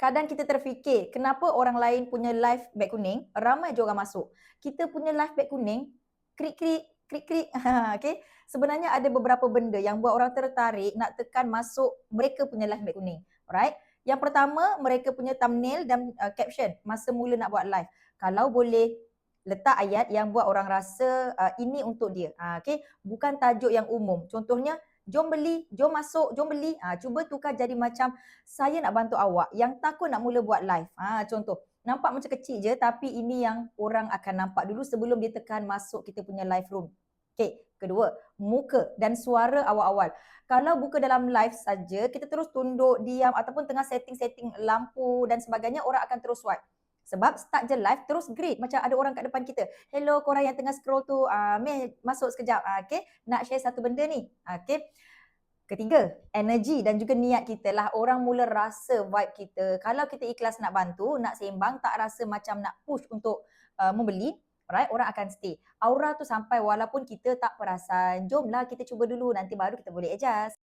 kadang kita terfikir, kenapa orang lain punya live beg kuning, ramai je orang masuk. Kita punya live beg kuning, krik-krik, krik-krik. Okay? Sebenarnya ada beberapa benda yang buat orang tertarik nak tekan masuk mereka punya live beg kuning. Alright? Yang pertama, mereka punya thumbnail dan caption masa mula nak buat live. Kalau boleh, letak ayat yang buat orang rasa ini untuk dia. Okay? Bukan tajuk yang umum. Contohnya, jom beli, jom masuk, jom beli. Cuba tukar jadi macam saya nak bantu awak yang takut nak mula buat live. Contoh, nampak macam kecil je tapi ini yang orang akan nampak dulu sebelum dia tekan masuk kita punya live room. Okay, kedua, muka dan suara awal-awal. Kalau buka dalam live saja, kita terus tunduk, diam ataupun tengah setting-setting lampu dan sebagainya, orang akan terus swipe. Sebab start je live, terus greet macam ada orang kat depan kita. Hello korang yang tengah scroll tu, meh masuk sekejap. Okay, nak share satu benda ni. Okay. Ketiga, energi dan juga niat kita lah. Orang mula rasa vibe kita. Kalau kita ikhlas nak bantu, nak sembang, tak rasa macam nak push untuk membeli, right? Orang akan stay. Aura tu sampai walaupun kita tak perasan. Jomlah kita cuba dulu, nanti baru kita boleh adjust.